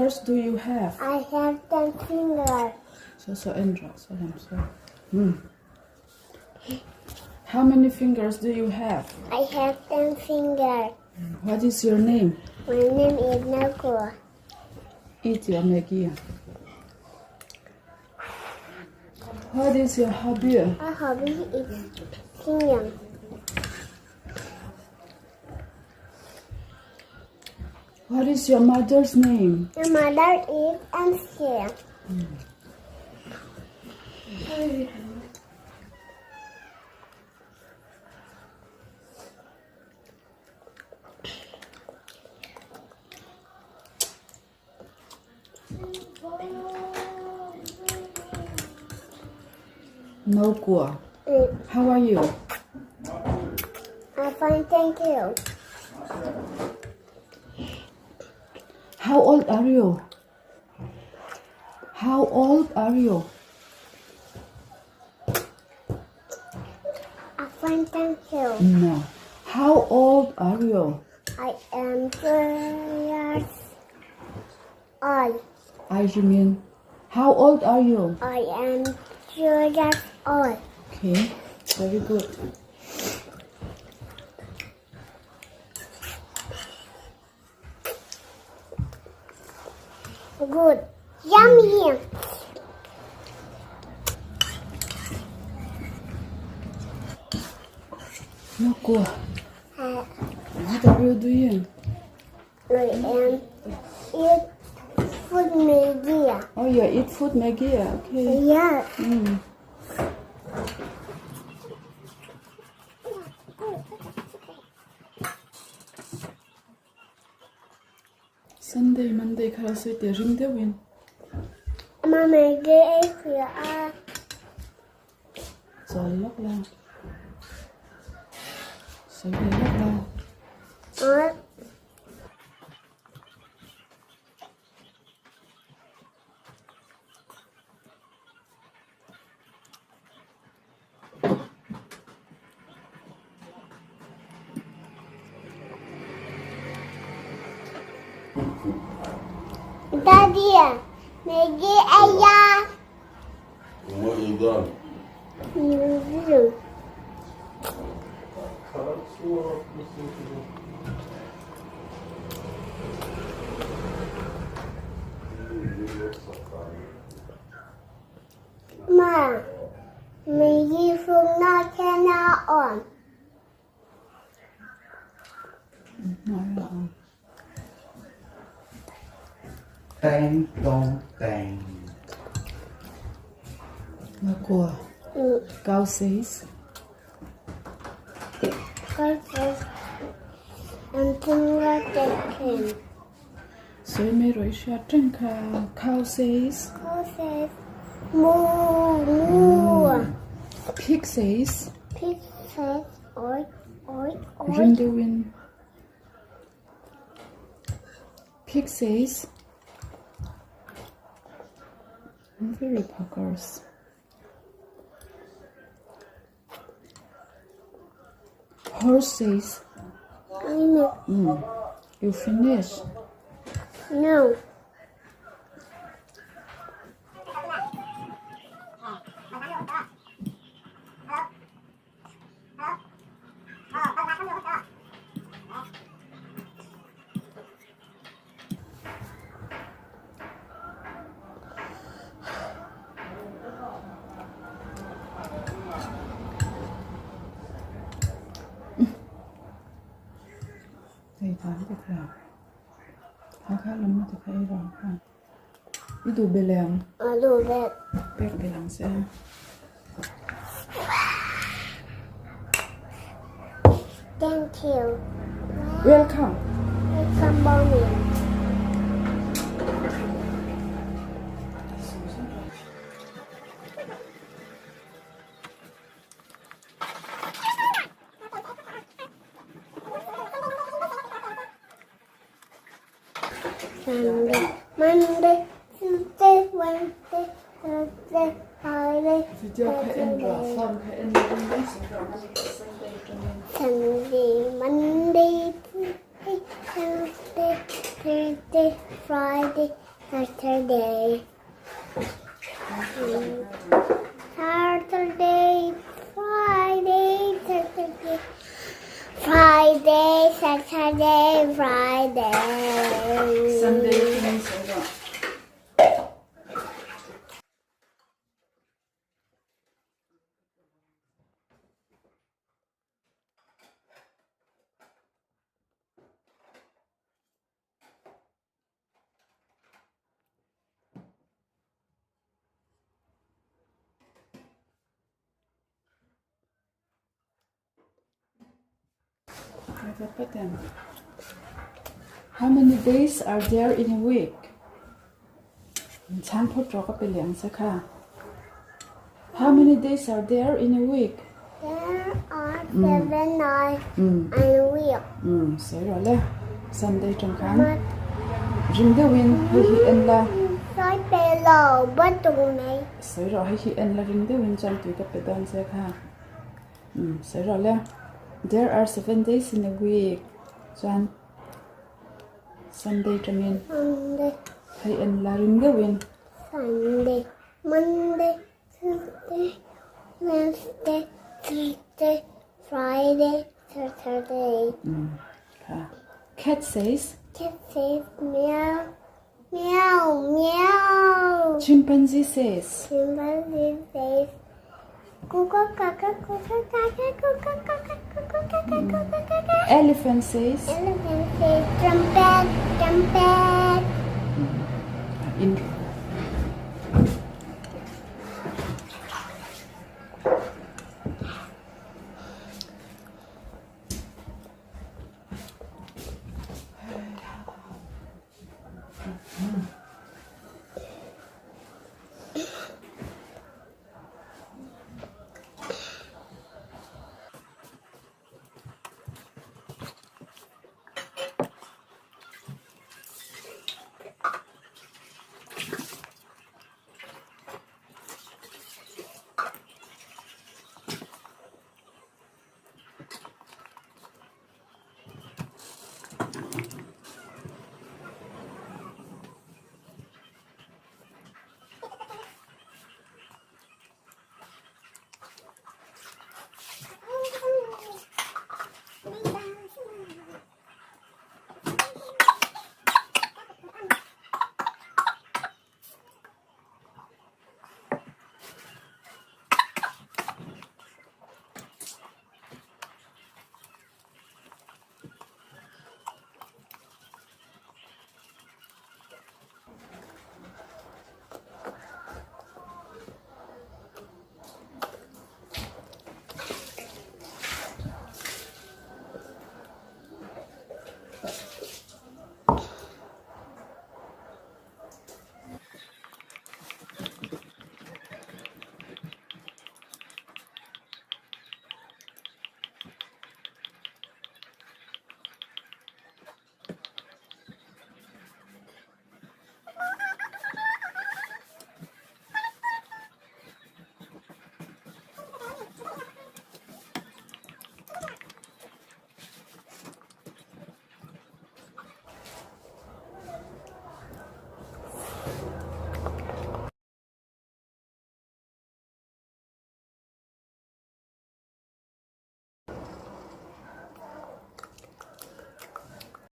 fingers do you have? I have 10 fingers. So Indra, so him, so. How many fingers do you have? I have 10 fingers. What is your name? My name is Nakua. Eat your Maggie. What is your hobby? Our hobby is singing. What is your mother's name? My mother is Amsia. No Gua. How are you? I'm fine, thank you. How old are you? How old are you? I'm fine, thank you. No. How old are you? I am 2 years old. You mean, how old are you? I am 2 years old. Okay, very good. Good. Yummy. No Gua. What are you doing? I am eat food Maggie. Oh, you eat food Maggie, okay. Yeah. Sunday, Monday, karası ite ringde win. Mà Maggie is here. Rồi lóc la. Rồi lóc la. Daddy, Maggie ayah. What you done? Museum. Mà Maggie from North Carolina on. Tang tong tang. No Gua. Cow says. Until I take him. Rồi mê rồi sẽ trăng cow says. Who says moo moo? Pig says. Pig says oi oi oi. Ring the wind. Pig says. Very puckers. Horse says. I know. You finish. No. Thầy toán được làm. Khá khá lắm mà tôi phải rồi ha. Đi đủ bề làm. Đủ bệt. Bẹt bề làm sẽ. Thank you. Welcome. Welcome, mommy. Sunday, Monday, Tuesday, Wednesday, Thursday, Friday, Thì chưa phải em rõ phong phải em biết Sunday, Monday, Tuesday, Wednesday, Thursday, Friday, Saturday. Saturday, Friday, Saturday. Friday, Saturday, Friday. Sunday ที่นี่สวยหรอ How many days are there in a week? ช้างพูดเราก็ไปเลี้ยงซะค่ะ How many days are there in a week? There are 7 nights and a week. สวยหรอเลย Sunday ตรงข้าง But Ring the wind ให้ฮีเอ็นละ right below, but tụi này สวยหรอให้ฮีเอ็นละ Ring the wind จันตุยกับไปดอนซะค่ะสวยหรอเลย There are 7 days in a week จัน Sunday ตรงนี้ Monday, ให้เอ็นละ Ring the wind Sunday, Monday, Tuesday, Wednesday, Thursday, Friday, Saturday. ค่ะ Cat says Cat says meow, meow, meow. Chimpanzee says Chimpanzee says cuckoo, caca, cuckoo, caca, cuckoo, caca, cuckoo, caca, cuckoo, caca. Elephant says Elephant says trumpet, trumpet. in